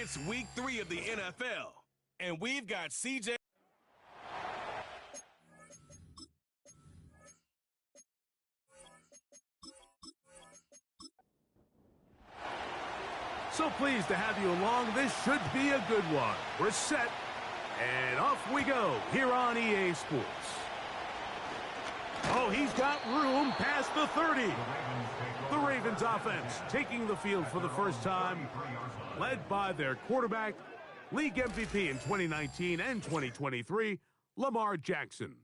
It's week 3 of the NFL, and we've got CJ. So pleased to have you along. This should be a good one. We're set, and off we go here on EA Sports. Oh, he's got room past the 30. The Ravens offense taking the field for the first time, led by their quarterback, league MVP in 2019 and 2023, Lamar Jackson.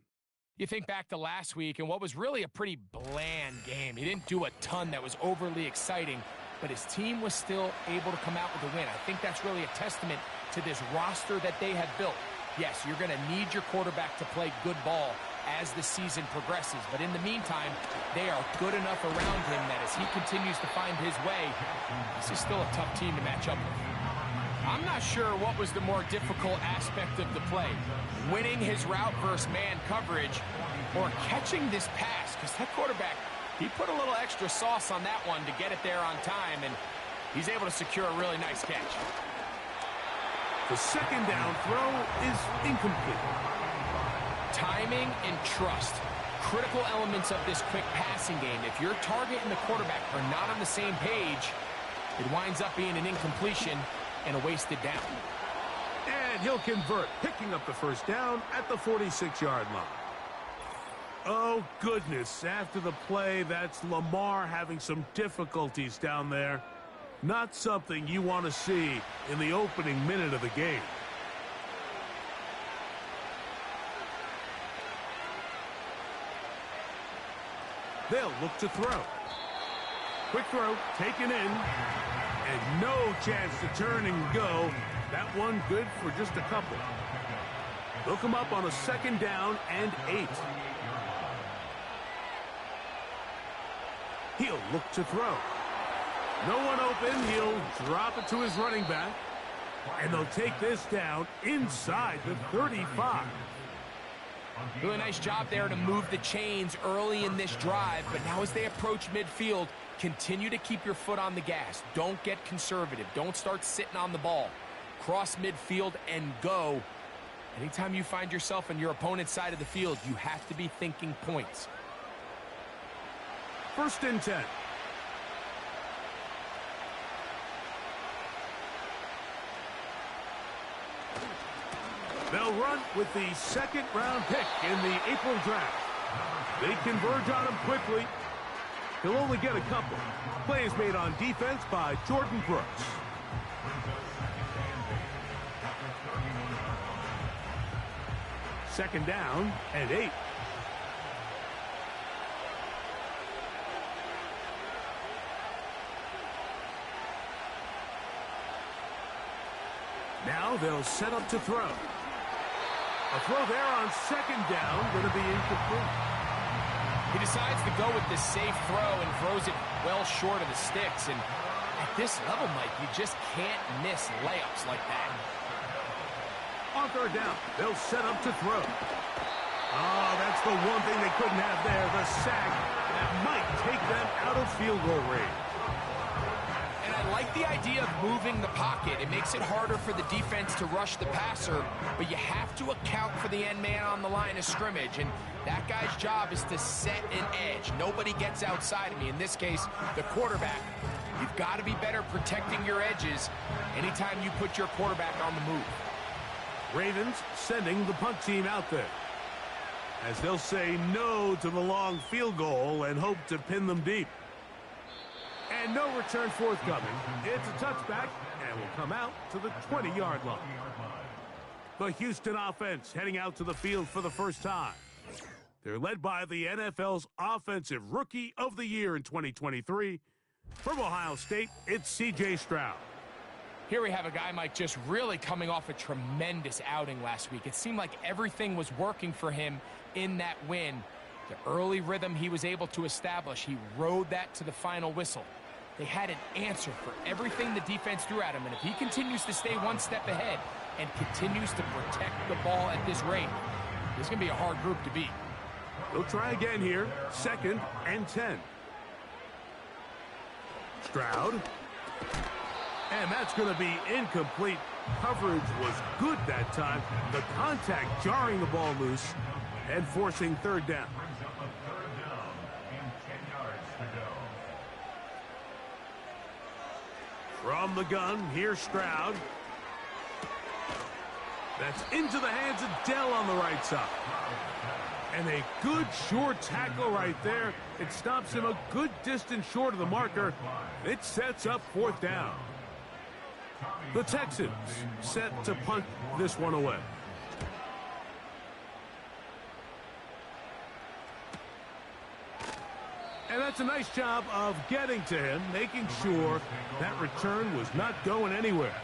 You think back to last week and what was really a pretty bland game. He didn't do a ton that was overly exciting, but his team was still able to come out with a win. I think that's really a testament to this roster that they have built. Yes, you're going to need your quarterback to play good ball as the season progresses, but in the meantime, they are good enough around him that as he continues to find his way, this is still a tough team to match up with. I'm not sure what was the more difficult aspect of the play, winning his route versus man coverage or catching this pass, because that quarterback, he put a little extra sauce on that one to get it there on time, and he's able to secure a really nice catch. The second down throw is incomplete. Timing and trust, critical elements of this quick passing game. If your target and the quarterback are not on the same page, it winds up being an incompletion and a wasted down. And he'll convert, picking up the first down at the 46-yard line. Oh, goodness. After the play, that's Lamar having some difficulties down there. Not something you want to see in the opening minute of the game. They'll look to throw. Quick throw, taken in, and no chance to turn and go. That one good for just a couple. They'll come up on a second down and 8. He'll look to throw. No one open. He'll drop it to his running back. And they'll take this down inside the 35. Really nice job there to move the chains early in this drive, but now as they approach midfield, continue to keep your foot on the gas. Don't get conservative. Don't start sitting on the ball. Cross midfield and go. Anytime you find yourself on your opponent's side of the field, you have to be thinking points. 1st and 10. They'll run with the second-round pick in the April draft. They converge on him quickly. He'll only get a couple. Play is made on defense by Jordan Brooks. Second down and 8. Now they'll set up to throw. A throw there on second down, going to be incomplete. He decides to go with the safe throw and throws it well short of the sticks. And at this level, Mike, you just can't miss layups like that. On third down, they'll set up to throw. Oh, that's the one thing they couldn't have there, the sack that might take them out of field goal range. And I like the idea of moving the pocket. It makes it harder for the defense to rush the passer, but you have to account for the end man on the line of scrimmage, and that guy's job is to set an edge. Nobody gets outside of me. In this case, the quarterback. You've got to be better protecting your edges anytime you put your quarterback on the move. Ravens sending the punt team out there, as they'll say no to the long field goal and hope to pin them deep. And no return forthcoming. It's a touchback and will come out to the 20-yard line. The Houston offense heading out to the field for the first time. They're led by the NFL's Offensive Rookie of the Year in 2023. From Ohio State, it's C.J. Stroud. Here we have a guy, Mike, just really coming off a tremendous outing last week. It seemed like everything was working for him in that win. The early rhythm he was able to establish, he rode that to the final whistle. They had an answer for everything the defense threw at him, and if he continues to stay one step ahead and continues to protect the ball at this rate, this is going to be a hard group to beat. They'll try again here, 2nd and 10. Stroud And that's going to be incomplete. Coverage was good that time. The contact jarring the ball loose and forcing third down. From the gun, here's Stroud. That's into the hands of Dell on the right side. And a good short tackle right there. It stops him a good distance short of the marker. It sets up fourth down. The Texans set to punt this one away. And that's a nice job of getting to him, making sure that return was not going anywhere.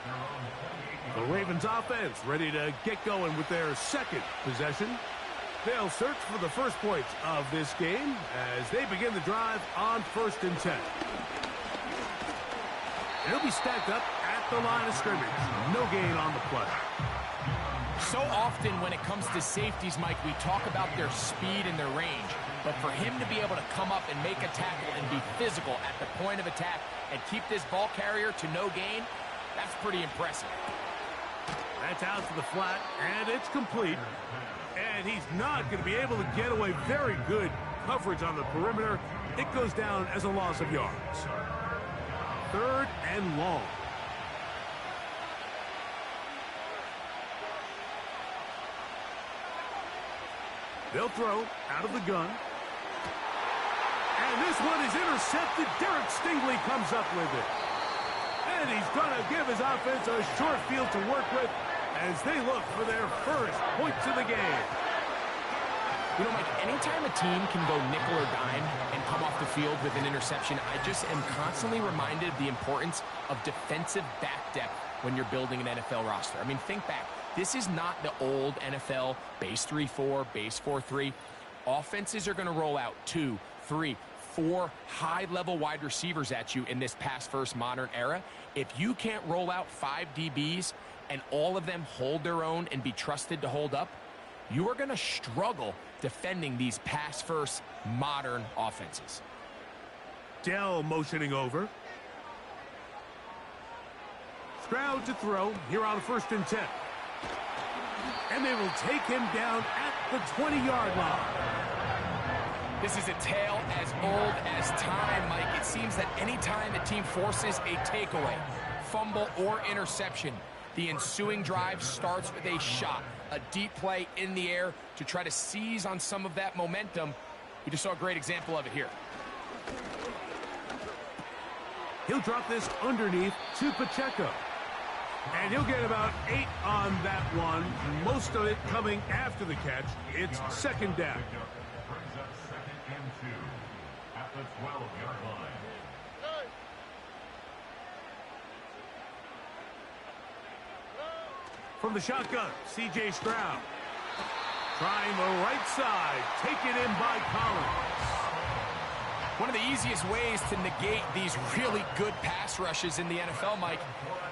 The Ravens offense ready to get going with their second possession. They'll search for the first points of this game as they begin the drive on 1st and 10. It'll be stacked up at the line of scrimmage. No gain on the play. So often when it comes to safeties, Mike, we talk about their speed and their range. But for him to be able to come up and make a tackle and be physical at the point of attack and keep this ball carrier to no gain, that's pretty impressive. That's out to the flat, and it's complete. And he's not going to be able to get away. Very good coverage on the perimeter. It goes down as a loss of yards. 3rd and long. They'll throw out of the gun. And this one is intercepted. Derek Stingley comes up with it. And he's going to give his offense a short field to work with as they look for their first points of the game. You know, Mike, anytime a team can go nickel or dime and come off the field with an interception, I just am constantly reminded of the importance of defensive back depth when you're building an NFL roster. I mean, think back. This is not the old NFL base 3-4, base 4-3. Offenses are going to roll out 2, 3, 4 high-level wide receivers at you in this pass-first modern era. If you can't roll out 5 DBs and all of them hold their own and be trusted to hold up, you are going to struggle defending these pass-first modern offenses. Dell motioning over. Stroud to throw here on 1st and 10. And they will take him down at the 20-yard line. This is a tale as old as time, Mike. It seems that anytime a team forces a takeaway, fumble, or interception, the ensuing drive starts with a shot, a deep play in the air to try to seize on some of that momentum. We just saw a great example of it here. He'll drop this underneath to Pacheco. And he'll get about 8 on that one, most of it coming after the catch. It's 2nd down. At the 12-yard line. From the shotgun, C.J. Stroud. Trying the right side, taken in by Collins. One of the easiest ways to negate these really good pass rushes in the NFL, Mike,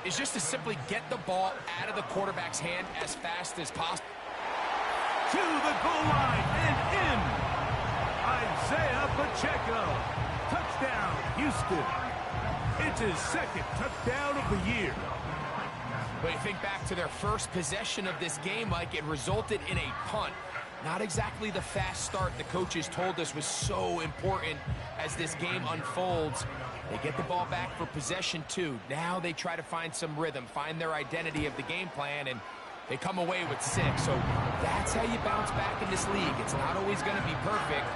is just to simply get the ball out of the quarterback's hand as fast as possible. To the goal line and in. Isaiah Pacheco. Touchdown, Houston. It's his 2nd touchdown of the year. But you think back to their first possession of this game, Mike, it resulted in a punt. Not exactly the fast start the coaches told us was so important as this game unfolds. They get the ball back for possession 2. Now they try to find some rhythm, find their identity of the game plan, and they come away with 6. So that's how you bounce back in this league. It's not always going to be perfect.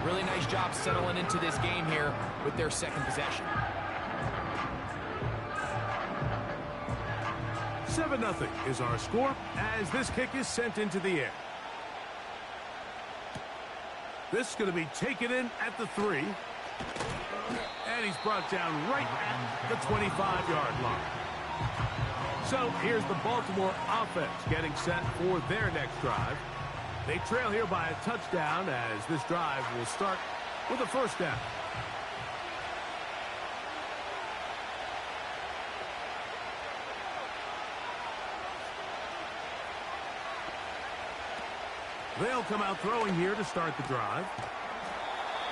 Really nice job settling into this game here with their 2nd possession. 7-0 is our score as this kick is sent into the air. This is going to be taken in at the 3. And he's brought down right at the 25-yard line. So here's the Baltimore offense getting set for their next drive. They trail here by a touchdown as this drive will start with a 1st down. They'll come out throwing here to start the drive.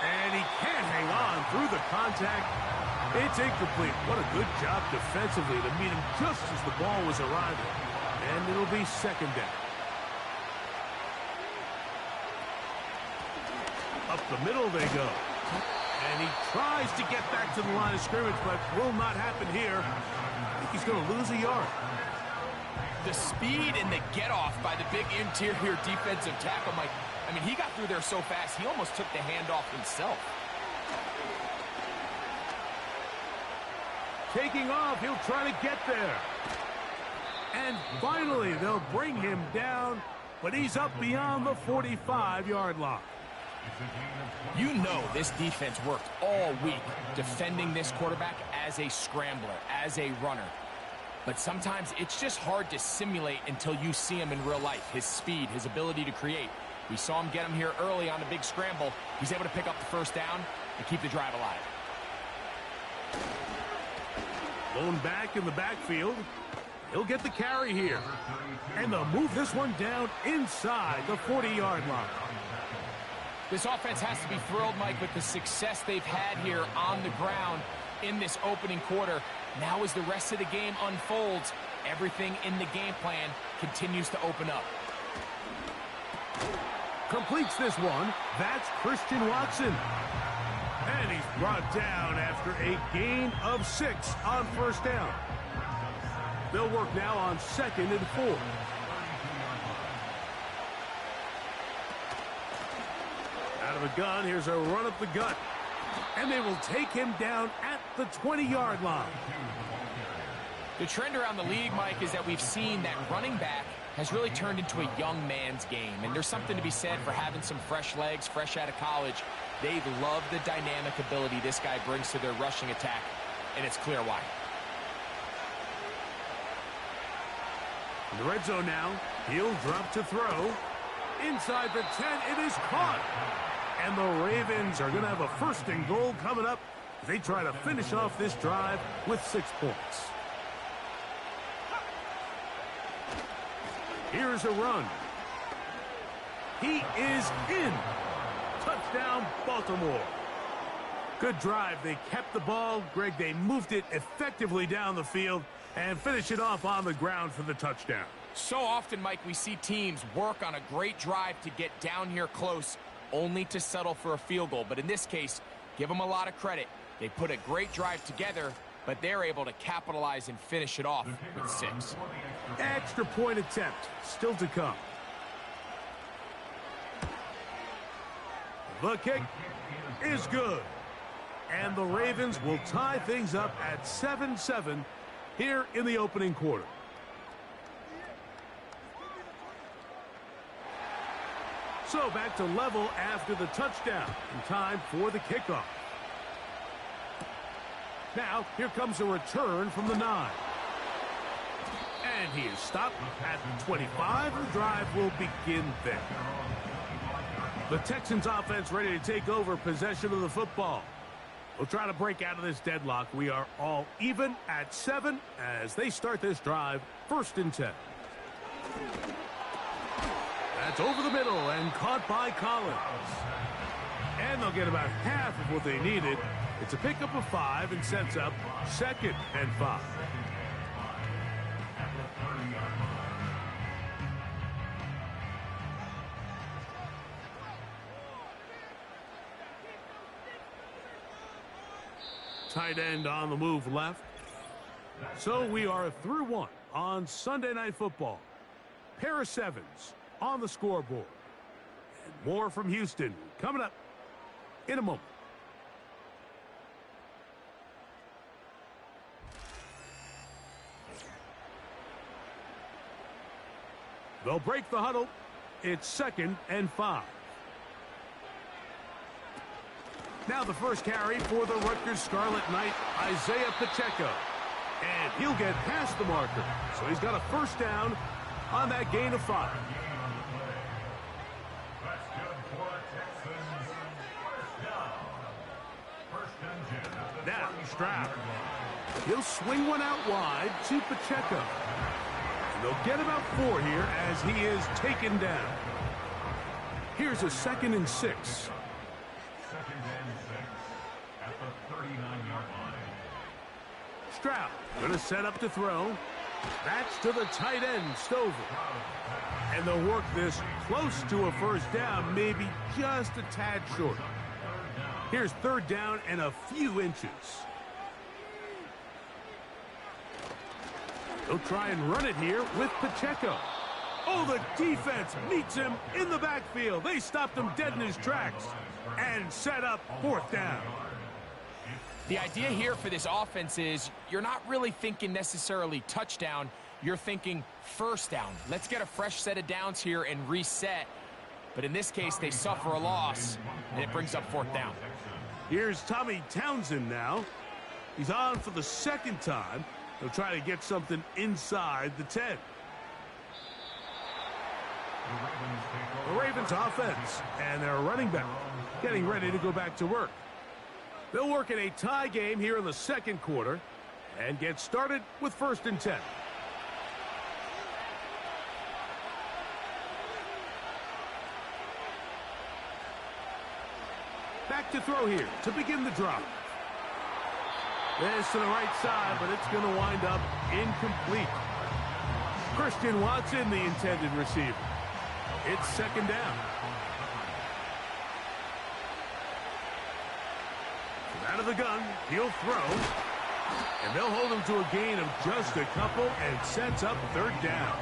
And he can't hang on through the contact. It's incomplete. What a good job defensively to meet him just as the ball was arriving. And it'll be second down. Up the middle they go. And he tries to get back to the line of scrimmage, but will not happen here. I think he's going to lose a yard. The speed and the get-off by the big interior defensive tackle, Mike. I mean, he got through there so fast, he almost took the handoff himself. Taking off, he'll try to get there. And finally, they'll bring him down, but he's up beyond the 45-yard line. You know this defense worked all week defending this quarterback as a scrambler, as a runner. But sometimes it's just hard to simulate until you see him in real life. His speed, his ability to create. We saw him get him here early on the big scramble. He's able to pick up the first down and keep the drive alive. Blown back in the backfield. He'll get the carry here. And they'll move this one down inside the 40-yard line. This offense has to be thrilled, Mike, with the success they've had here on the ground in this opening quarter. Now as the rest of the game unfolds, everything in the game plan continues to open up. Completes this one. That's Christian Watson. And he's brought down after a gain of 6 on first down. They'll work now on 2nd and 4. Out of the gun, here's a run up the gut. And they will take him down at the 20-yard line. The trend around the league, Mike, is that we've seen that running back has really turned into a young man's game. And there's something to be said for having some fresh legs, fresh out of college. They love the dynamic ability this guy brings to their rushing attack, and it's clear why. In the red zone now, he'll drop to throw. Inside the 10, it is caught. And the Ravens are going to have a 1st and goal coming up as they try to finish off this drive with 6 points. Here's a run. He is in. Touchdown, Baltimore. Good drive. They kept the ball. Greg, they moved it effectively down the field and finish it off on the ground for the touchdown. So often, Mike, we see teams work on a great drive to get down here close, only to settle for a field goal. But in this case, give them a lot of credit. They put a great drive together, but they're able to capitalize and finish it off with 6. Extra point attempt still to come. The kick is good. And the Ravens will tie things up at 7-7 here in the opening quarter. So back to level after the touchdown. In time for the kickoff. Now, here comes a return from the 9. And he is stopped at the 25. The drive will begin there. The Texans offense ready to take over possession of the football. We'll try to break out of this deadlock. We are all even at 7 as they start this drive, 1st and 10. That's over the middle and caught by Collins. And they'll get about half of what they needed. It's a pickup of 5 and sets up 2nd and 5. Tight end on the move left. So we are through 1 on Sunday Night Football. Pair of 7s on the scoreboard. And more from Houston coming up in a moment. They'll break the huddle. It's 2nd and 5. Now the first carry for the Rutgers Scarlet Knight, Isaiah Pacheco. And he'll get past the marker. So he's got a 1st down on that gain of 5. Now Stroud. He'll swing one out wide to Pacheco. And they'll get about 4 here as he is taken down. Here's a 2nd and 6. Stroud going to set up to throw. That's to the tight end, Stover. And they'll work this close to a first down, maybe just a tad short. Here's third down and a few inches. They'll try and run it here with Pacheco. Oh, the defense meets him in the backfield. They stopped him dead in his tracks and set up fourth down. The idea here for this offense is you're not really thinking necessarily touchdown. You're thinking first down. Let's get a fresh set of downs here and reset. But in this case, they suffer a loss, and it brings up fourth down. Here's Tommy Townsend now. He's on for the second time. He'll try to get something inside the 10. The Ravens offense and their running back getting ready to go back to work. They'll work in a tie game here in the second quarter and get started with 1st and 10. Back to throw here to begin the drive. This to the right side, but it's going to wind up incomplete. Christian Watson, the intended receiver. It's second down. Out of the gun, he'll throw. And they'll hold him to a gain of just a couple and sets up third down.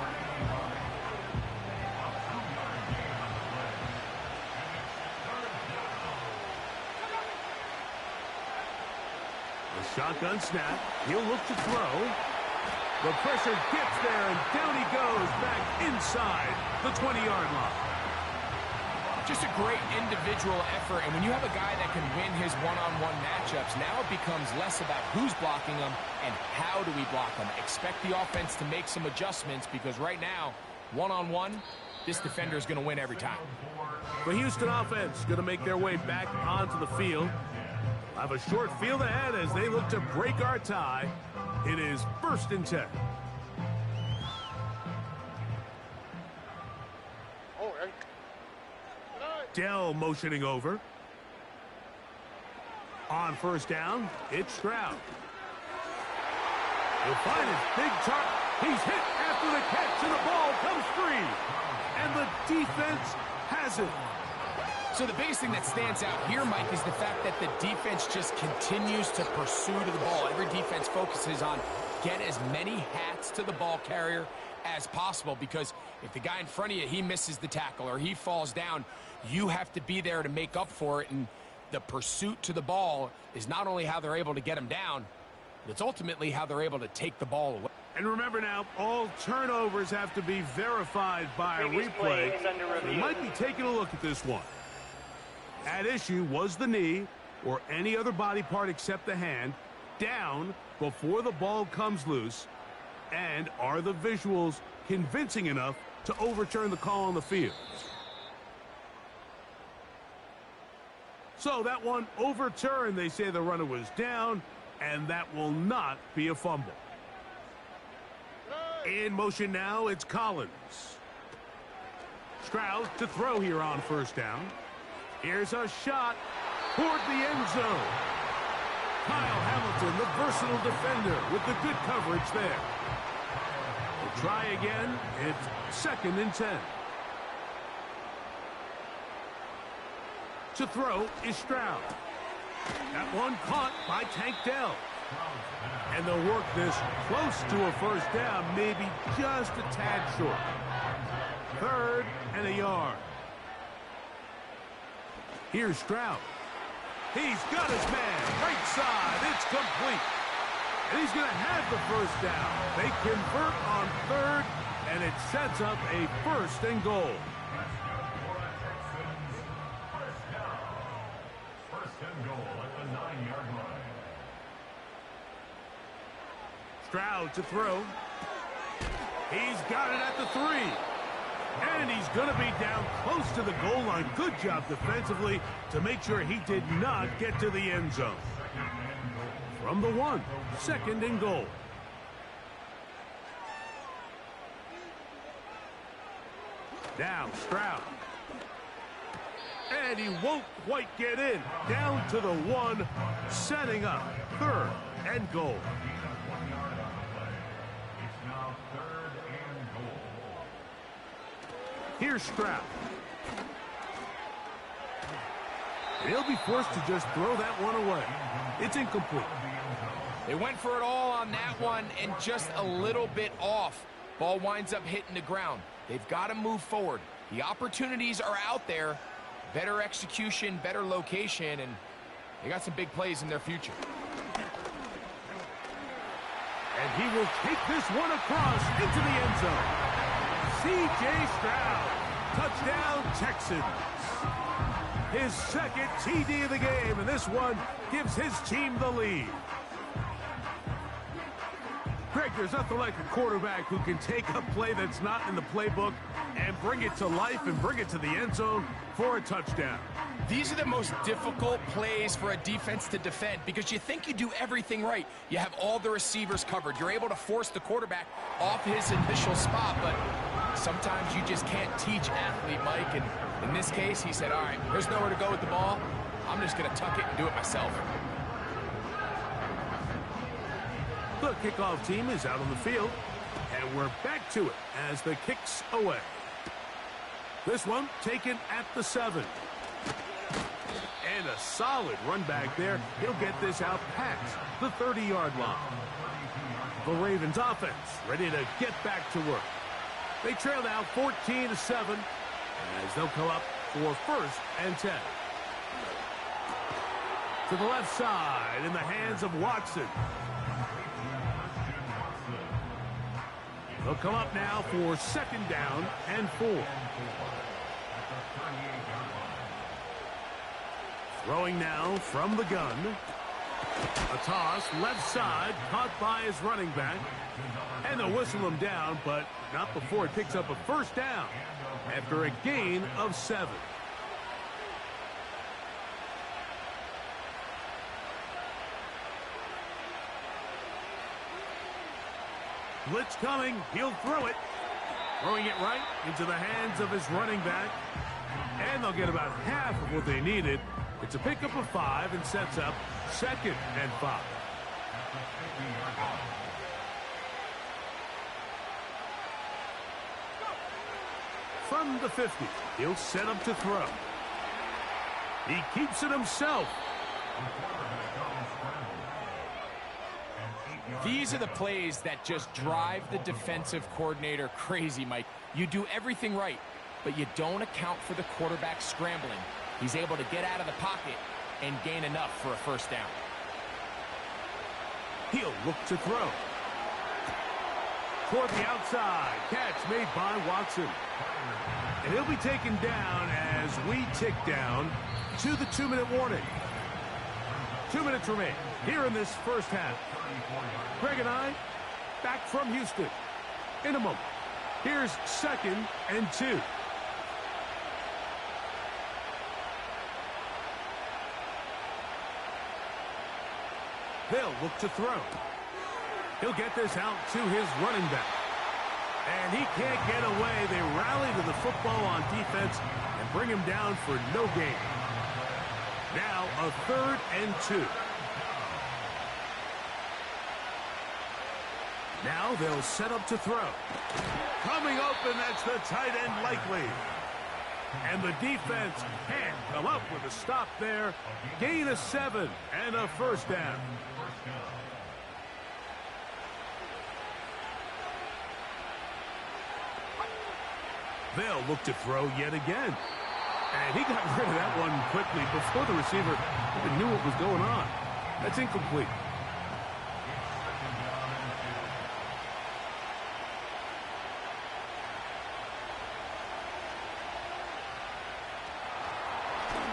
The shotgun snap. He'll look to throw. The pressure gets there, and down he goes back inside the 20-yard line. Just a great individual effort, and when you have a guy that can win his one-on-one matchups, now it becomes less about who's blocking him and how do we block him. Expect the offense to make some adjustments because right now, one-on-one, this defender is going to win every time. The Houston offense going to make their way back onto the field. Have a short field ahead as they look to break our tie. It is 1st and 10. Dell motioning over. On first down, it's Stroud. He'll find his big target. He's hit after the catch, and the ball comes free. And the defense has it. So the biggest thing that stands out here, Mike, is the fact that the defense just continues to pursue to the ball. Every defense focuses on get as many hats to the ball carrier as possible because if the guy in front of you, he misses the tackle or he falls down, you have to be there to make up for it. And the pursuit to the ball is not only how they're able to get him down, but it's ultimately how they're able to take the ball away. And remember now, all turnovers have to be verified by a replay. They might be taking a look at this one. At issue was the knee or any other body part except the hand down before the ball comes loose. And are the visuals convincing enough to overturn the call on the field? So that one overturned. They say the runner was down, and that will not be a fumble. In motion now, it's Collins. Stroud to throw here on first down. Here's a shot toward the end zone. Kyle Hamilton, the versatile defender, with the good coverage there. We'll try again. It's 2nd and 10. To throw is Stroud. That one caught by Tank Dell. And they'll work this close to a first down, maybe just a tad short. 3rd and a yard. Here's Stroud. He's got his man. Right side. It's complete. And he's going to have the first down. They convert on 3rd, and it sets up a 1st and goal. Stroud to throw. He's got it at the 3. And he's going to be down close to the goal line. Good job defensively to make sure he did not get to the end zone. From the 1, 2nd and goal. Now Stroud. And he won't quite get in. Down to the 1, setting up 3rd and goal. Here's Stroud. He'll be forced to just throw that one away. It's incomplete. They went for it all on that one and just a little bit off. Ball winds up hitting the ground. They've got to move forward. The opportunities are out there. Better execution, better location, and they got some big plays in their future. And he will take this one across into the end zone. C.J. Stroud, touchdown Texans. His 2nd TD of the game, and this one gives his team the lead. Greg, there's nothing like a quarterback who can take a play that's not in the playbook and bring it to life and bring it to the end zone for a touchdown. These are the most difficult plays for a defense to defend because you think you do everything right. You have all the receivers covered. You're able to force the quarterback off his initial spot, but sometimes you just can't teach athlete Mike, and in this case, he said, all right, there's nowhere to go with the ball. I'm just going to tuck it and do it myself. The kickoff team is out on the field, and we're back to it as the kick's away. This one taken at the 7. And a solid run back there. He'll get this out past the 30-yard line. The Ravens offense ready to get back to work. They trail now 14-7 as they'll come up for 1st and 10. To the left side in the hands of Watson. They'll come up now for 2nd down and 4. Throwing now from the gun. A toss left side caught by his running back. And they'll whistle him down, but not before he picks up a 1st down after a gain of 7. Blitz coming. He'll throw it. Throwing it right into the hands of his running back. And they'll get about half of what they needed. It's a pickup of 5 and sets up 2nd and 5. From the 50, he'll set up to throw. He keeps it himself. These are the plays that just drive the defensive coordinator crazy, Mike. You do everything right, but you don't account for the quarterback scrambling. He's able to get out of the pocket and gain enough for a 1st down. He'll look to throw. Toward the outside. Catch made by Watson. And he'll be taken down as we tick down to the 2-minute warning. 2 minutes remain here in this 1st half. Greg and I back from Houston in a moment. Here's 2nd and 2. They'll look to throw. He'll get this out to his running back. And he can't get away. They rally to the football on defense and bring him down for no gain. Now a 3rd and 2. Now they'll set up to throw. Coming open, that's the tight end likely. And the defense can't come up with a stop there. Gain of 7 and a 1st down. They'll look to throw yet again. And he got rid of that one quickly before the receiver even knew what was going on. That's incomplete.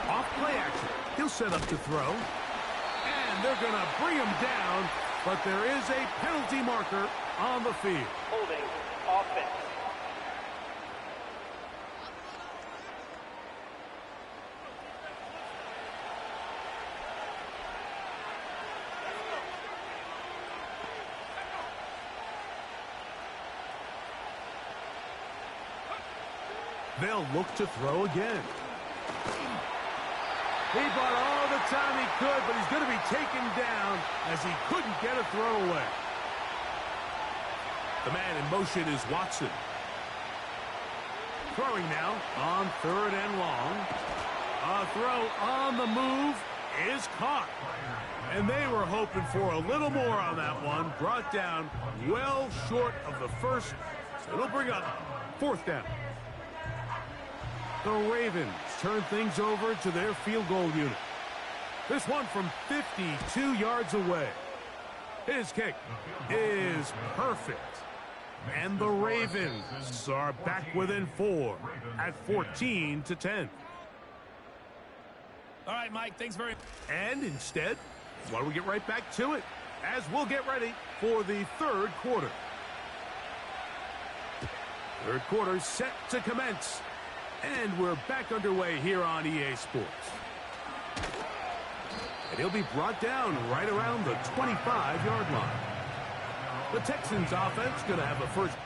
Off play action. He'll set up to throw. And they're going to bring him down, but there is a penalty marker on the field. Holding offense. They'll look to throw again. He bought all the time he could, but he's going to be taken down as he couldn't get a throw away. The man in motion is Watson. Throwing now on 3rd and long. A throw on the move is caught. And they were hoping for a little more on that one. Brought down well short of the first. So it'll bring up 4th down. The Ravens turn things over to their field goal unit. This one from 52 yards away. His kick is perfect. And the Ravens are back within 4 at 14-10. All right, Mike, thanks very much. And instead, why don't we get right back to it as we'll get ready for the 3rd quarter. 3rd quarter set to commence. And we're back underway here on EA Sports. And he'll be brought down right around the 25-yard line. The Texans offense going to have a first.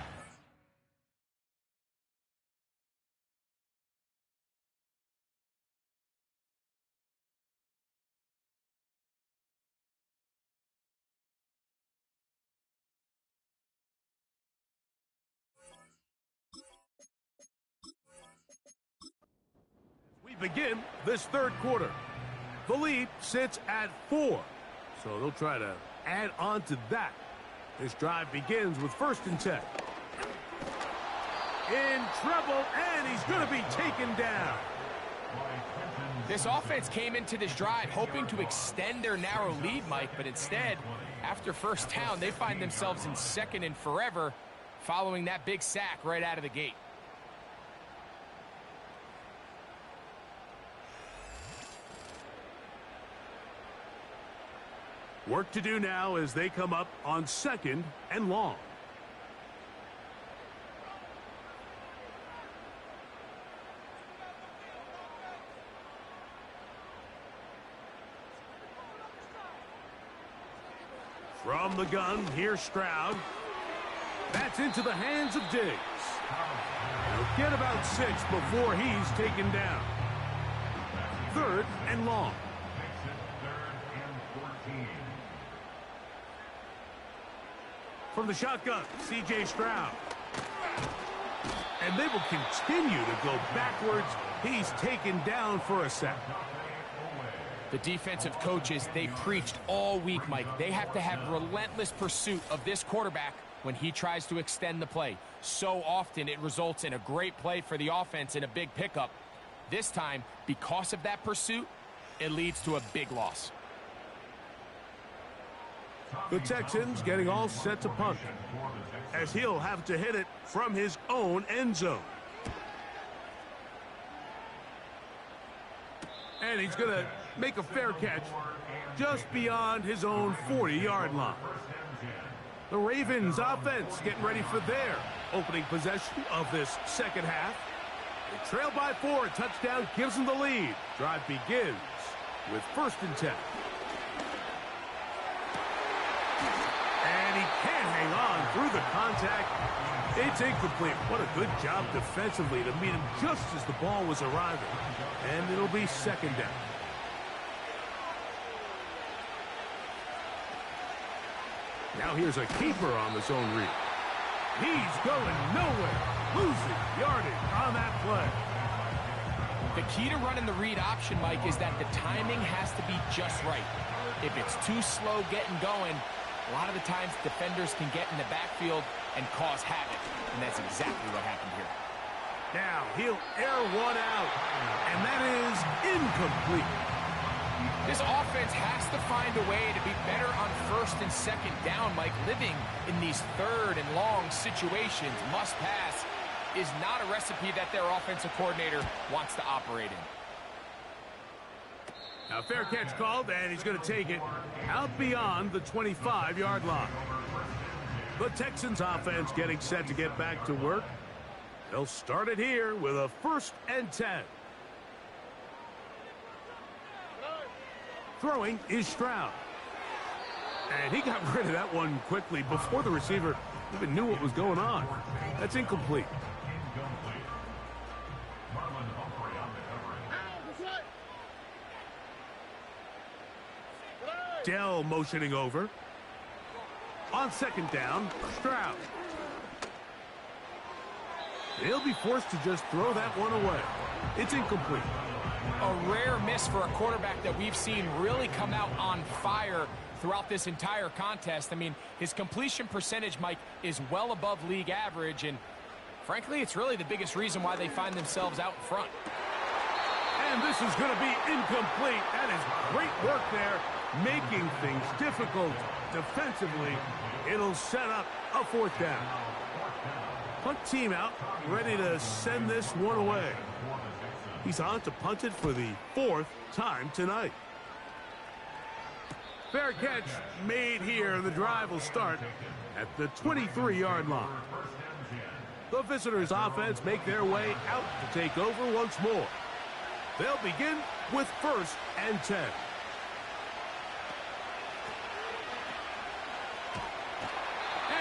We begin this 3rd quarter. The lead sits at 4, so they'll try to add on to that. This drive begins with 1st and 10. In trouble, and he's going to be taken down. This offense came into this drive hoping to extend their narrow lead, Mike, but instead, after 1st down, they find themselves in 2nd and forever following that big sack right out of the gate. Work to do now as they come up on 2nd and long. From the gun, here's Stroud. That's into the hands of Diggs. He'll get about 6 before he's taken down. 3rd and long. From the shotgun, C.J. Stroud. And they will continue to go backwards. He's taken down for a sack. The defensive coaches, they preached all week, Mike. They have to have relentless pursuit of this quarterback when he tries to extend the play. So often it results in a great play for the offense and a big pickup. This time, because of that pursuit, it leads to a big loss. The Texans getting all set to punt, as he'll have to hit it from his own end zone. And he's going to make a fair catch just beyond his own 40-yard line. The Ravens offense getting ready for their opening possession of this 2nd half. They trail by 4. A touchdown gives them the lead. Drive begins with 1st and 10. And he can't hang on through the contact. It's incomplete. What a good job defensively to meet him just as the ball was arriving. And it'll be 2nd down. Now here's a keeper on the zone read. He's going nowhere. Losing yardage on that play. The key to running the read option, Mike, is that the timing has to be just right. If it's too slow getting going, a lot of the times defenders can get in the backfield and cause havoc, and that's exactly what happened here. Now he'll air one out, and that is incomplete. This offense has to find a way to be better on 1st and 2nd down, Mike. Living in these 3rd and long situations, must pass, is not a recipe that their offensive coordinator wants to operate in. Now fair catch called, and he's going to take it out beyond the 25-yard line. The Texans offense getting set to get back to work. They'll start it here with a 1st and 10. Throwing is Stroud. And he got rid of that one quickly before the receiver even knew what was going on. That's incomplete. Dell motioning over. On second down, Stroud. He'll be forced to just throw that one away. It's incomplete. A rare miss for a quarterback that we've seen really come out on fire throughout this entire contest. I mean, his completion percentage, Mike, is well above league average, and frankly, it's really the biggest reason why they find themselves out in front. And this is going to be incomplete. That is great work there, making things difficult defensively. It'll set up a fourth down. Punt team out, ready to send this one away. He's on to punt it for the fourth time tonight. Fair catch made here. The drive will start at the 23-yard line. The visitors' offense make their way out to take over once more. They'll begin with 1st and 10.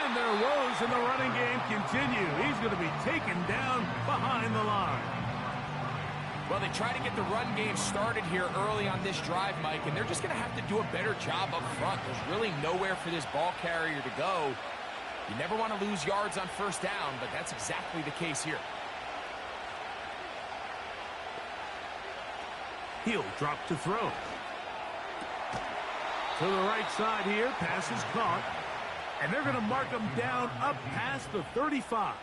And their woes in the running game continue. He's going to be taken down behind the line. Well, they try to get the run game started here early on this drive, Mike, and they're just going to have to do a better job up front. There's really nowhere for this ball carrier to go. You never want to lose yards on 1st down, but that's exactly the case here. He'll drop to throw. To the right side here, pass is caught. And they're going to mark him down up past the 35.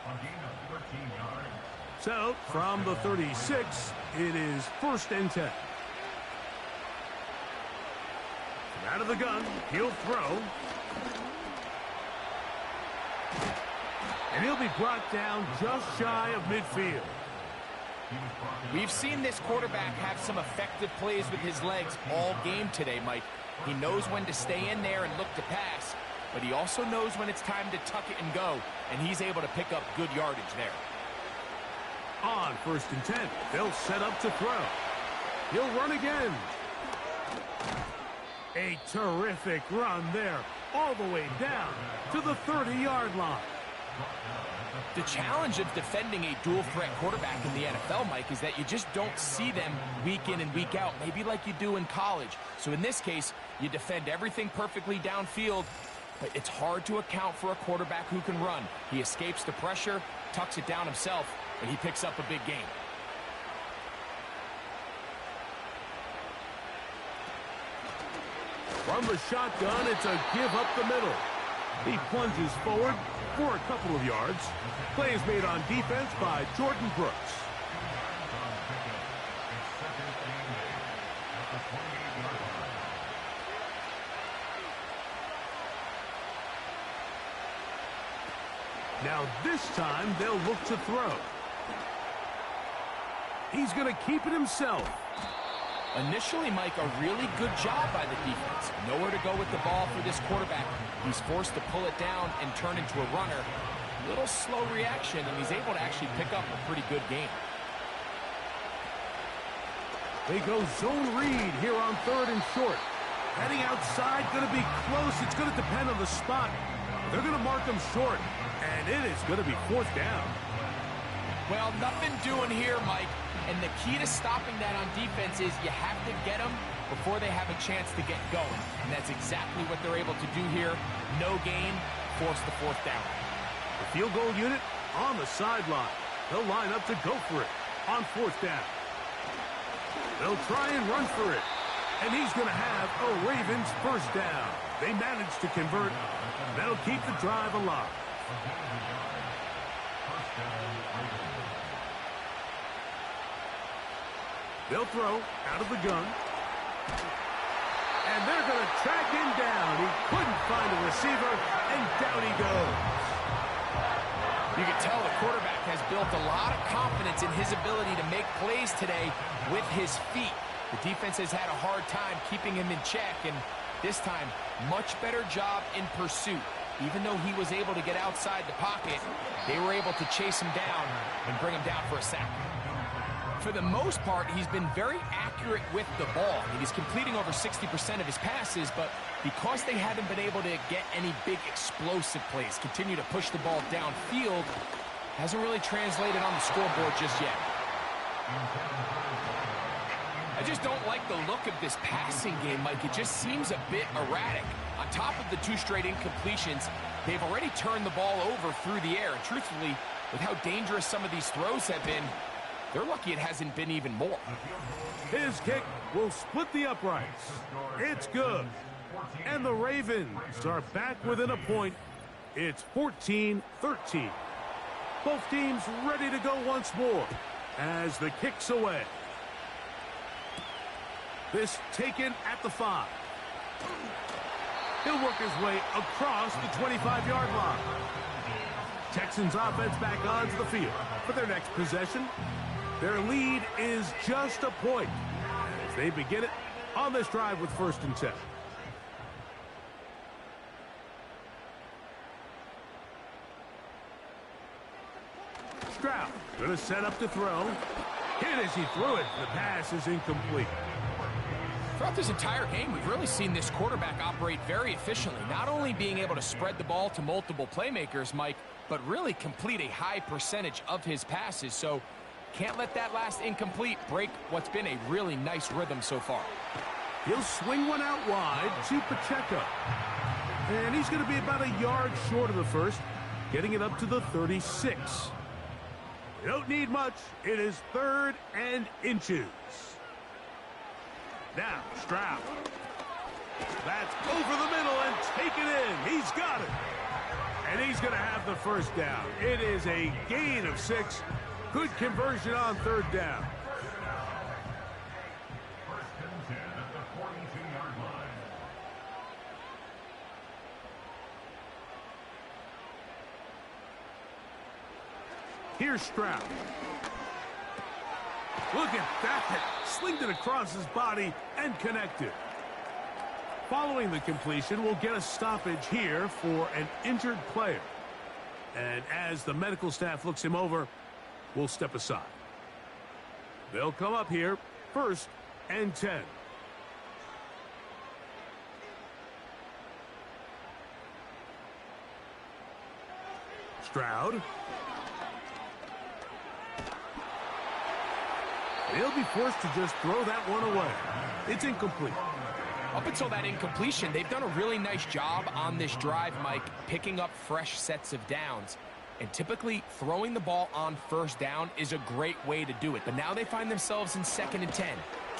So, from the 36, it is 1st and 10. Out of the gun, he'll throw. And he'll be brought down just shy of midfield. We've seen this quarterback have some effective plays with his legs all game today, Mike. He knows when to stay in there and look to pass, but he also knows when it's time to tuck it and go, and he's able to pick up good yardage there. On 1st and 10, they'll set up to throw. He'll run again. A terrific run there, all the way down to the 30-yard line. The challenge of defending a dual-threat quarterback in the NFL, Mike, is that you just don't see them week in and week out, maybe like you do in college. So in this case, you defend everything perfectly downfield, but it's hard to account for a quarterback who can run. He escapes the pressure, tucks it down himself, and he picks up a big gain. From the shotgun, it's a give up the middle. He plunges forward for a couple of yards. Play is made on defense by Jordan Brooks. Now this time they'll look to throw. He's going to keep it himself. Initially, Mike, a really good job by the defense. Nowhere to go with the ball for this quarterback. He's forced to pull it down and turn into a runner. A little slow reaction, and he's able to actually pick up a pretty good game. They go zone read here on 3rd and short. Heading outside, going to be close. It's going to depend on the spot. They're going to mark him short, and it is going to be 4th down. Well, nothing doing here, Mike. And the key to stopping that on defense is you have to get them before they have a chance to get going. And that's exactly what they're able to do here. No gain, force the 4th down. The field goal unit on the sideline. They'll line up to go for it on 4th down. They'll try and run for it. And he's going to have a Ravens 1st down. They managed to convert. That'll keep the drive alive. They'll throw out of the gun. And they're going to track him down. He couldn't find a receiver, and down he goes. You can tell the quarterback has built a lot of confidence in his ability to make plays today with his feet. The defense has had a hard time keeping him in check, and this time, much better job in pursuit. Even though he was able to get outside the pocket, they were able to chase him down and bring him down for a sack. For the most part, he's been very accurate with the ball. He's completing over 60% of his passes, but because they haven't been able to get any big explosive plays, continue to push the ball downfield, hasn't really translated on the scoreboard just yet. I just don't like the look of this passing game, Mike. It just seems a bit erratic. On top of the 2 straight incompletions, they've already turned the ball over through the air. And truthfully, with how dangerous some of these throws have been, they're lucky it hasn't been even more. His kick will split the uprights. It's good. And the Ravens are back within a point. It's 14-13. Both teams ready to go once more as the kick's away. This taken at the 5. He'll work his way across the 25-yard line. Texans offense back onto the field for their next possession. Their lead is just a point as they begin it on this drive with 1st and 10. Stroud going to set up to throw. Hit as he threw it. The pass is incomplete. Throughout this entire game, we've really seen this quarterback operate very efficiently, not only being able to spread the ball to multiple playmakers, Mike, but really complete a high percentage of his passes. So can't let that last incomplete break what's been a really nice rhythm so far. He'll swing one out wide to Pacheco. And he's going to be about a yard short of the first, getting it up to the 36. You don't need much. It is 3rd and inches. Now, Stroud. That's over the middle and taken in. He's got it. And he's going to have the first down. It is a gain of 6. Good conversion on 3rd down. Here's Stroud. Look at that. Slinged it across his body and connected. Following the completion, we'll get a stoppage here for an injured player. And as the medical staff looks him over, we'll step aside. They'll come up here, 1st and 10. Stroud. He'll be forced to just throw that one away. It's incomplete. Up until that incompletion, they've done a really nice job on this drive, Mike, picking up fresh sets of downs. And typically, throwing the ball on 1st down is a great way to do it. But now they find themselves in 2nd and 10.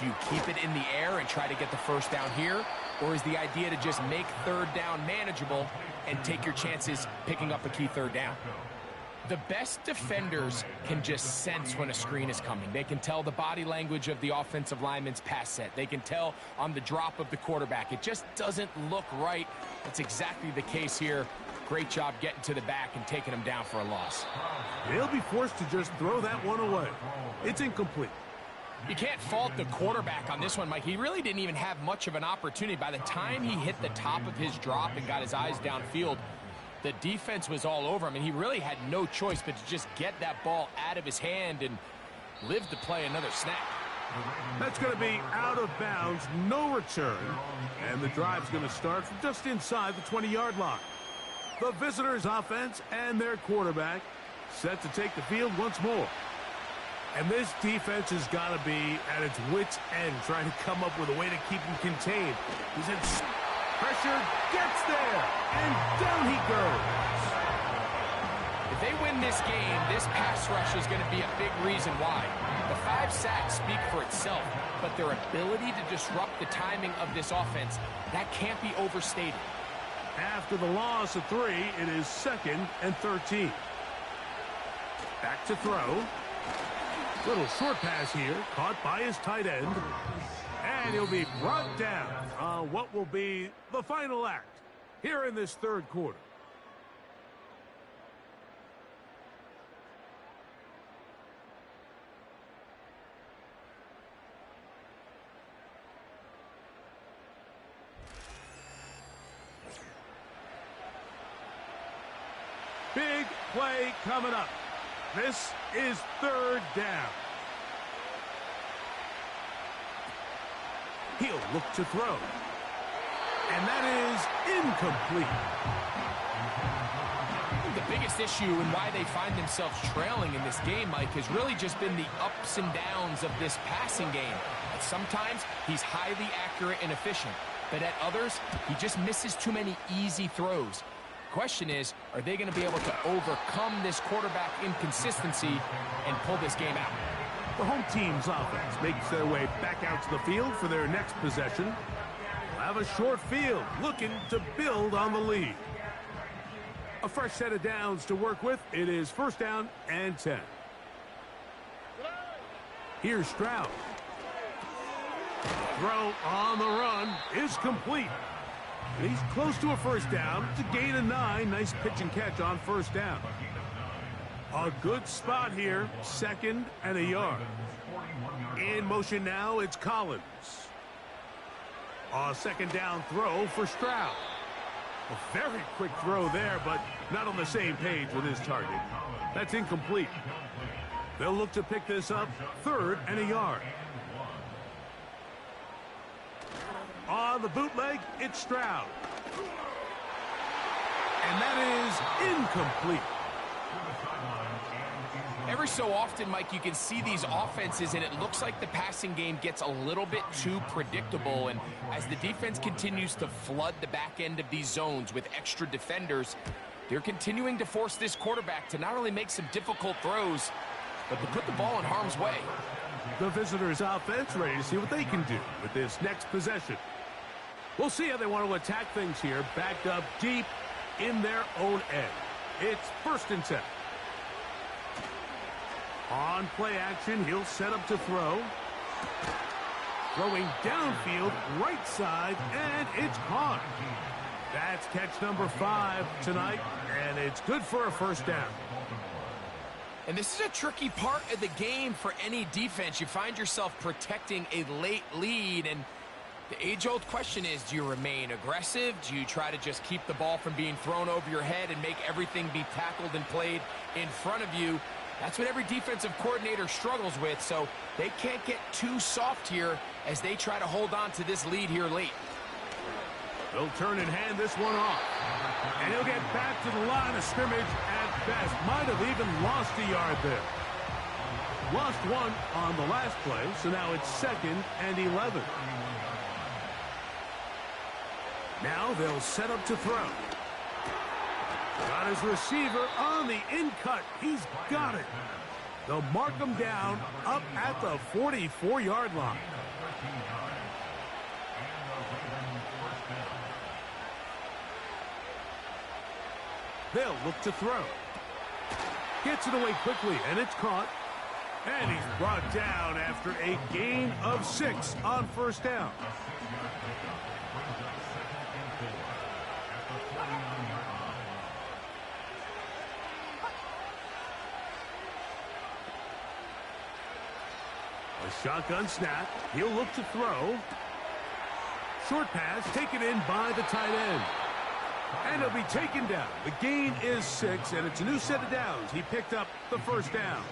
Do you keep it in the air and try to get the 1st down here? Or is the idea to just make 3rd down manageable and take your chances picking up a key 3rd down? The best defenders can just sense when a screen is coming. They can tell the body language of the offensive lineman's pass set. They can tell on the drop of the quarterback. It just doesn't look right. That's exactly the case here. Great job getting to the back and taking him down for a loss. They'll be forced to just throw that one away. It's incomplete. You can't fault the quarterback on this one, Mike. He really didn't even have much of an opportunity. By the time he hit the top of his drop and got his eyes downfield, the defense was all over him, and he really had no choice but to just get that ball out of his hand and live to play another snap. That's going to be out of bounds, no return, and the drive's going to start from just inside the 20-yard line. The visitors' offense and their quarterback set to take the field once more. And this defense has got to be at its wits' end, trying to come up with a way to keep him contained. He's in pressure, gets there, and down he goes. If they win this game, this pass rush is going to be a big reason why. The 5 sacks speak for itself, but their ability to disrupt the timing of this offense, that can't be overstated. After the loss of 3, it is 2nd and 13. Back to throw. Little short pass here, caught by his tight end. And he'll be brought down on what will be the final act here in this 3rd quarter. Big play coming up. This is 3rd down. He'll look to throw. And that is incomplete. The biggest issue and why they find themselves trailing in this game, Mike, has really just been the ups and downs of this passing game. At sometimes, he's highly accurate and efficient, but at others, he just misses too many easy throws. Question is, are they going to be able to overcome this quarterback inconsistency and pull this game out? The home team's offense makes their way back out to the field for their next possession. They'll have a short field, looking to build on the lead. A fresh set of downs to work with. It is first down and 10. Here's Stroud. Throw on the run is complete. And he's close to a first down. It's a gain of 9. Nice pitch and catch on first down. A good spot here. Second and a yard. In motion now, it's Collins. A second down throw for Stroud. A very quick throw there, but not on the same page with his target. That's incomplete. They'll look to pick this up. Third and a yard. On the bootleg, it's Stroud. And that is incomplete. Every so often, Mike, you can see these offenses, and it looks like the passing game gets a little bit too predictable. And as the defense continues to flood the back end of these zones with extra defenders, they're continuing to force this quarterback to not only make some difficult throws, but to put the ball in harm's way. The visitors' offense ready to see what they can do with this next possession. We'll see how they want to attack things here, backed up deep in their own end. It's first and 10. On play action, he'll set up to throw. Throwing downfield, right side, and it's caught. That's catch number 5 tonight, and it's good for a first down. And this is a tricky part of the game for any defense. You find yourself protecting a late lead, and the age-old question is, do you remain aggressive? Do you try to just keep the ball from being thrown over your head and make everything be tackled and played in front of you? That's what every defensive coordinator struggles with, so they can't get too soft here as they try to hold on to this lead here late. They'll turn and hand this one off. And he'll get back to the line of scrimmage at best. Might have even lost a yard there. Lost one on the last play, so now it's second and 11. Now they'll set up to throw. Got his receiver on the in-cut. He's got it. They'll mark him down up at the 44-yard line. They'll look to throw. Gets it away quickly, and it's caught. And he's brought down after a gain of 6 on first down. A shotgun snap. He'll look to throw. Short pass taken in by the tight end. And he'll be taken down. The gain is 6, and it's a new set of downs. He picked up the first down.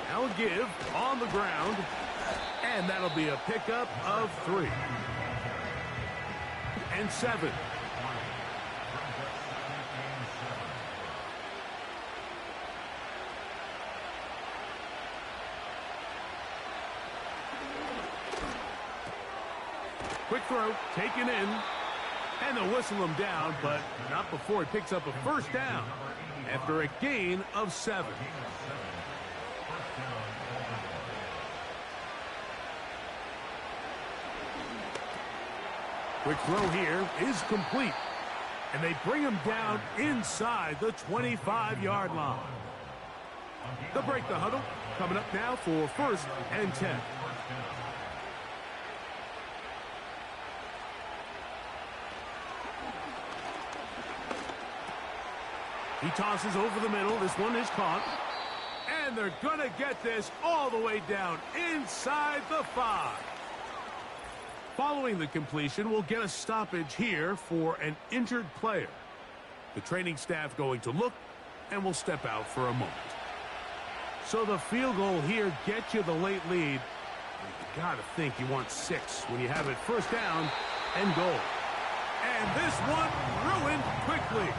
Now a give on the ground. And that'll be a pickup of 3. And 7. Quick throw, taken in, and they'll whistle him down, but not before he picks up a first down after a gain of 7. Quick throw here is complete, and they bring him down inside the 25-yard line. They'll break the huddle, coming up now for first and 10. He tosses over the middle. This one is caught. And they're going to get this all the way down inside the 5. Following the completion, we'll get a stoppage here for an injured player. The training staff going to look, and will step out for a moment. So the field goal here gets you the late lead. You got to think you want 6 when you have it first down and goal. And this one ruined quickly.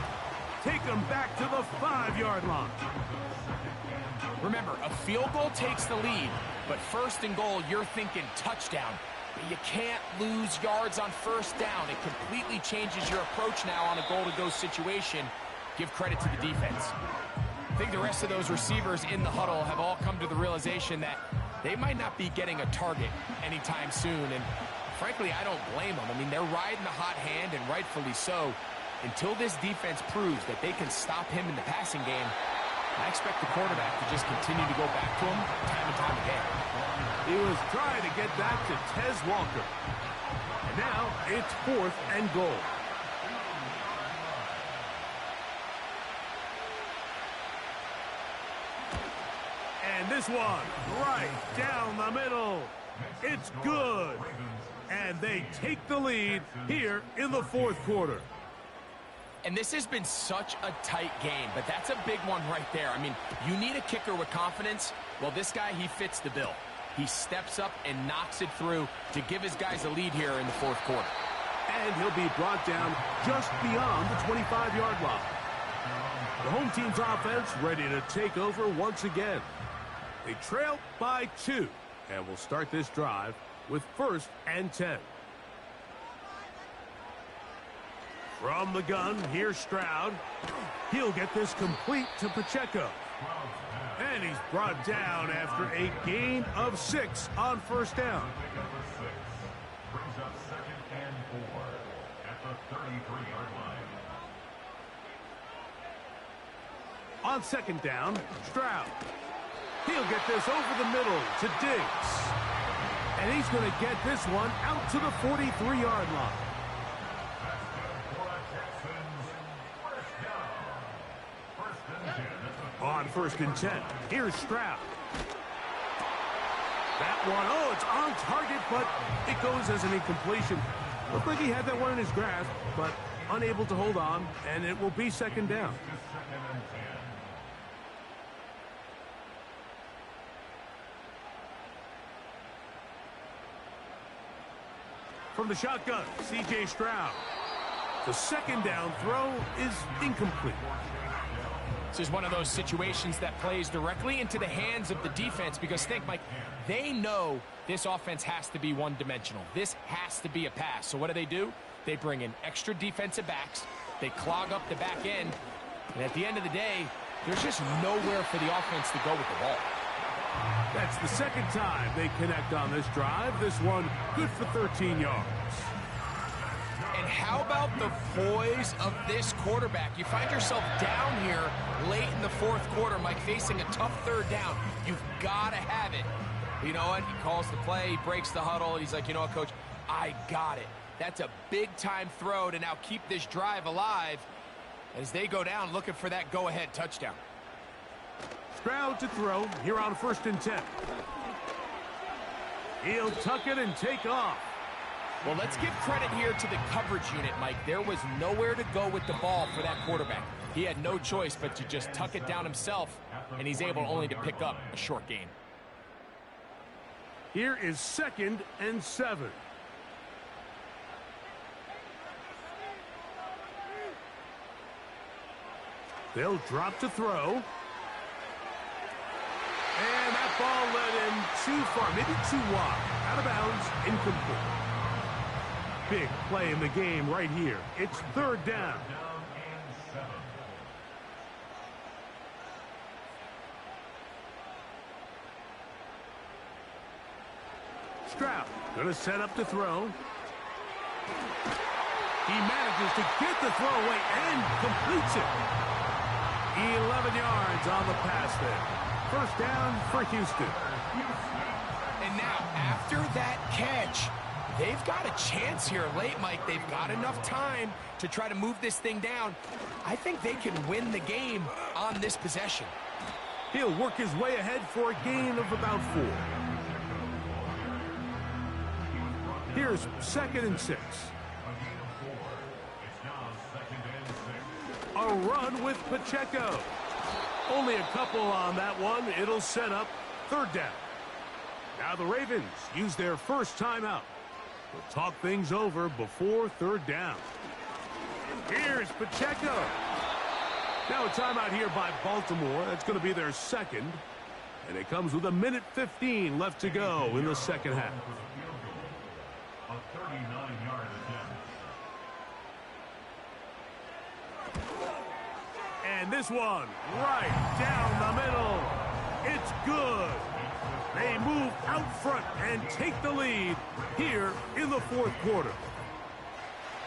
Take them back to the 5-yard line. Remember, a field goal takes the lead, but first and goal, you're thinking touchdown. But you can't lose yards on first down. It completely changes your approach now on a goal-to-go situation. Give credit to the defense. I think the rest of those receivers in the huddle have all come to the realization that they might not be getting a target anytime soon. And frankly, I don't blame them. I mean, they're riding the hot hand, and rightfully so. Until this defense proves that they can stop him in the passing game, I expect the quarterback to just continue to go back to him time and time again. He was trying to get that to Tez Walker. And now it's 4th and goal. And this one right down the middle. It's good. And they take the lead here in the 4th quarter. And this has been such a tight game, but that's a big one right there. I mean, you need a kicker with confidence. Well, this guy, he fits the bill. He steps up and knocks it through to give his guys a lead here in the 4th quarter. And he'll be brought down just beyond the 25-yard line. The home team's offense ready to take over once again. They trail by 2, and will start this drive with 1st and 10. From the gun, here's Stroud. He'll get this complete to Pacheco. And he's brought down after a gain of 6 on first down. Brings up 2nd and 4 at the 33-yard line. On 2nd down, Stroud. He'll get this over the middle to Diggs. And he's going to get this one out to the 43-yard line. On 1st and 10, here's Stroud. That one, oh, it's on target, but it goes as an incompletion. Looked like he had that one in his grasp, but unable to hold on, and it will be 2nd down. From the shotgun, C.J. Stroud. The 2nd down throw is incomplete. This is one of those situations that plays directly into the hands of the defense because think, Mike, they know this offense has to be one-dimensional. This has to be a pass. So what do? They bring in extra defensive backs. They clog up the back end. And at the end of the day, there's just nowhere for the offense to go with the ball. That's the 2nd time they connect on this drive. This one good for 13 yards. And how about the poise of this quarterback? You find yourself down here late in the 4th quarter, Mike, facing a tough 3rd down. You've got to have it. You know what? He calls the play, he breaks the huddle. He's like, you know what, Coach? I got it. That's a big-time throw to now keep this drive alive as they go down looking for that go-ahead touchdown. Stroud to throw here on 1st and 10. He'll tuck it and take off. Well, let's give credit here to the coverage unit, Mike. There was nowhere to go with the ball for that quarterback. He had no choice but to just tuck it down himself, and he's able only to pick up a short gain. Here is 2nd and 7. They'll drop to throw. And that ball led him too far, maybe too wide. Out of bounds, incomplete. Big play in the game right here. It's 3rd down. Stroud going to set up to throw. He manages to get the throw away and completes it. 11 yards on the pass there. 1st down for Houston. And now, after that catch, they've got a chance here late, Mike. They've got enough time to try to move this thing down. I think they can win the game on this possession. He'll work his way ahead for a gain of about 4. Here's 2nd and 6. A run with Pacheco. Only a couple on that one. It'll set up third down. Now the Ravens use their first timeout. We'll talk things over before third down. Here's Pacheco. Now a timeout here by Baltimore. That's going to be their second. And it comes with 1:15 left to go in the second half. A 39-yard attempt. And this one right down the middle. It's good. They move out front and take the lead here in the fourth quarter.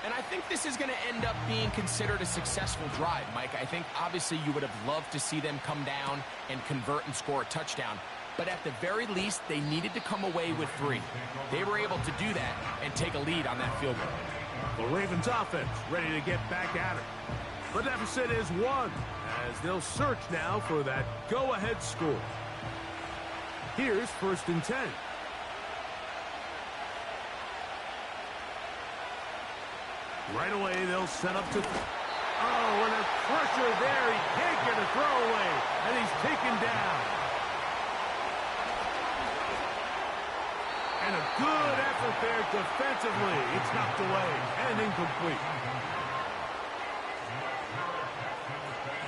And I think this is going to end up being considered a successful drive, Mike. I think obviously you would have loved to see them come down and convert and score a touchdown. But at the very least, they needed to come away with 3. They were able to do that and take a lead on that field goal. The Ravens offense ready to get back at it. The deficit is 1 as they'll search now for that go-ahead score. Here's 1st and 10. Right away, they'll set up to... Oh, and a pressure there. He can't get a throwaway, and he's taken down. And a good effort there defensively. It's knocked away and incomplete.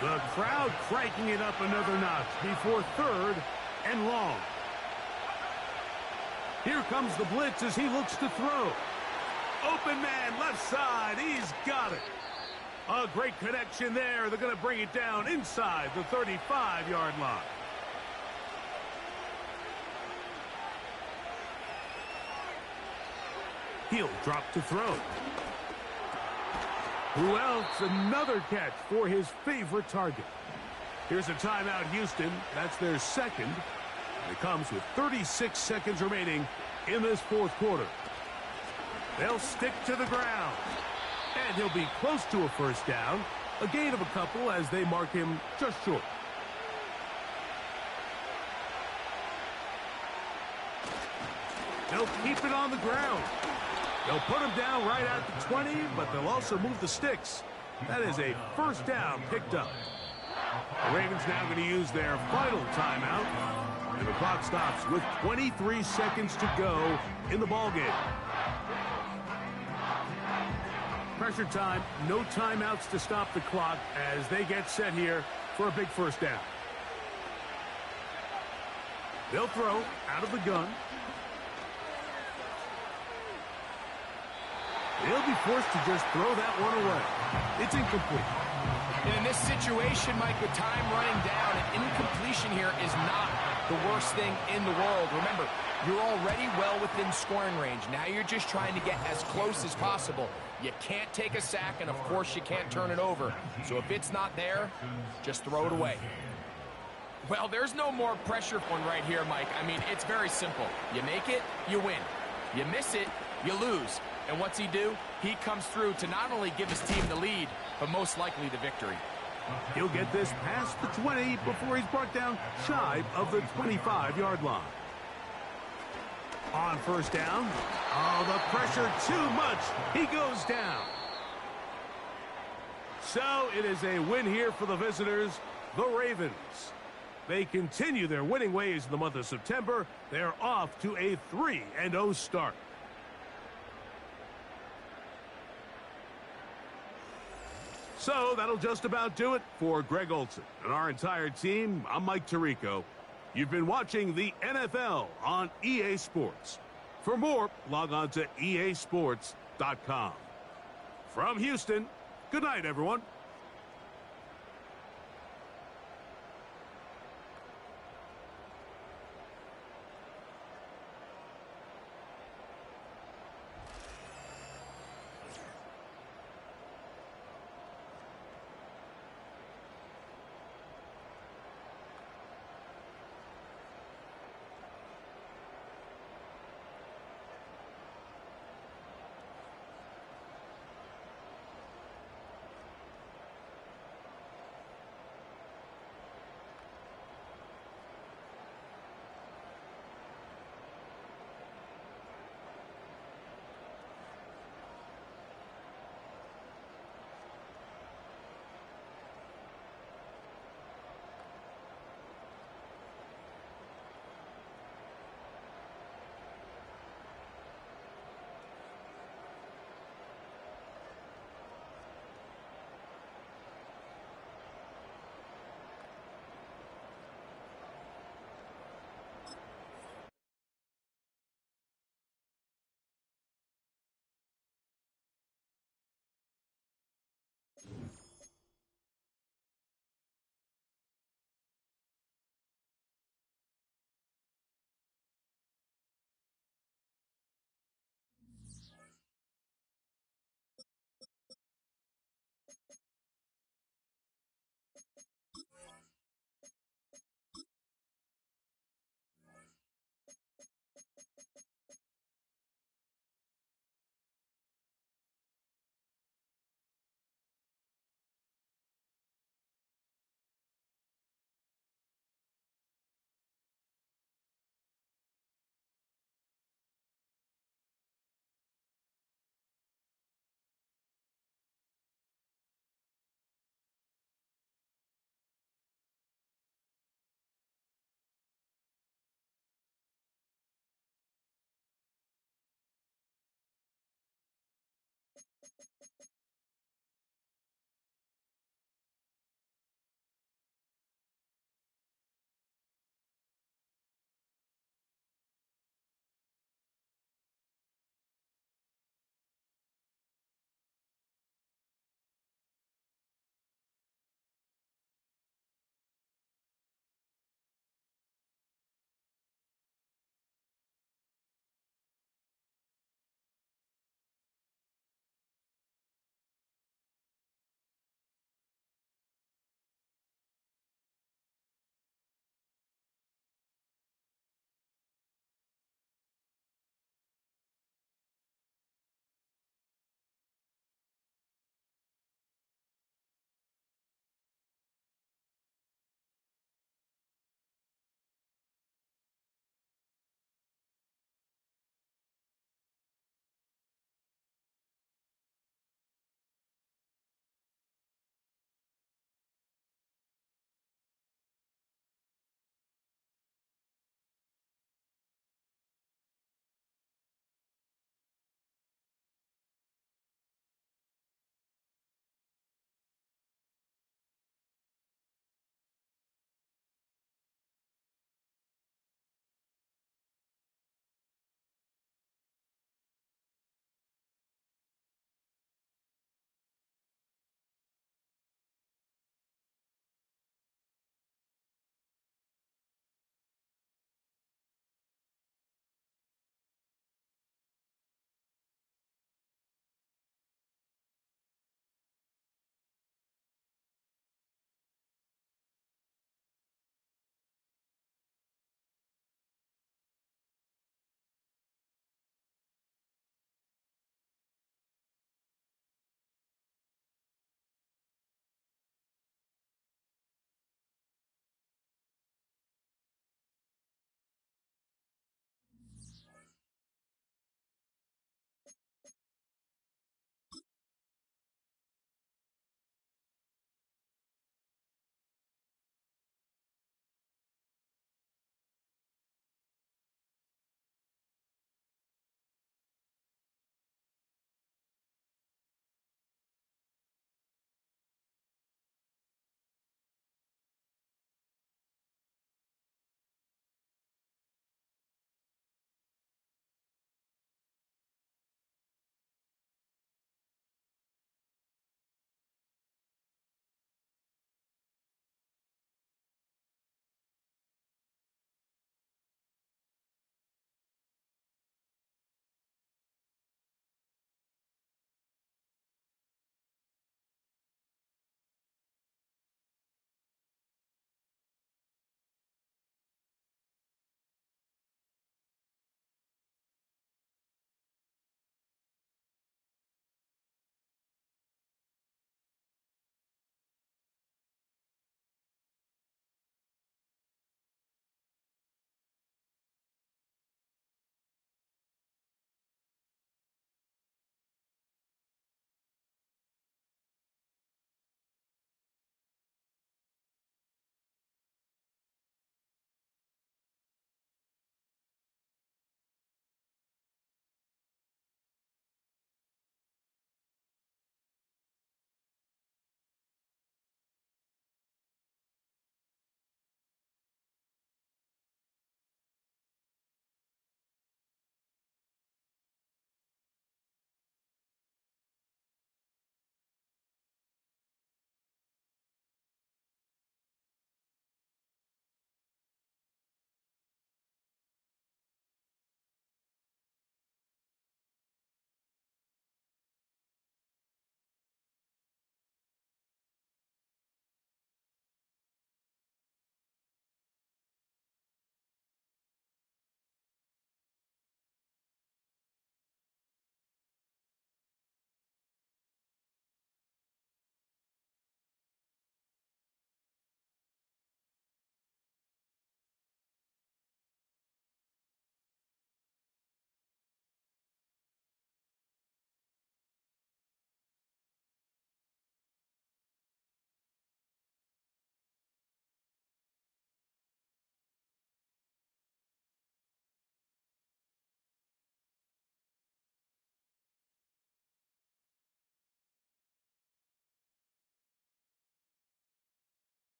The crowd cranking it up another notch before 3rd and long. Here comes the blitz as he looks to throw. Open man, left side. He's got it. A great connection there. They're going to bring it down inside the 35-yard line. He'll drop to throw. Who else? Another catch for his favorite target. Here's a timeout, Houston. That's their second. And it comes with 36 seconds remaining in this fourth quarter. They'll stick to the ground. And he'll be close to a first down. A gain of a couple as they mark him just short. They'll keep it on the ground. They'll put him down right at the 20, but they'll also move the sticks. That is a first down picked up. The Ravens now going to use their final timeout. And the clock stops with 23 seconds to go in the ballgame. Pressure time, no timeouts to stop the clock as they get set here for a big first down. They'll throw out of the gun. They'll be forced to just throw that one away. It's incomplete. And in this situation, Mike, with time running down, an incompletion here is not the worst thing in the world. Remember, you're already well within scoring range. Now you're just trying to get as close as possible. You can't take a sack, and of course you can't turn it over. So if it's not there, just throw it away. Well, there's no more pressure one right here, Mike. I mean, it's very simple. You make it, you win. You miss it, you lose. And what's he do? He comes through to not only give his team the lead, but most likely the victory. He'll get this past the 20 before he's brought down shy of the 25-yard line. On first down. Oh, the pressure too much. He goes down. So it is a win here for the visitors, the Ravens. They continue their winning ways in the month of September. They're off to a 3-0 start. So that'll just about do it for Greg Olsen and our entire team. I'm Mike Tirico. You've been watching the NFL on EA Sports. For more, log on to easports.com. From Houston, good night, everyone.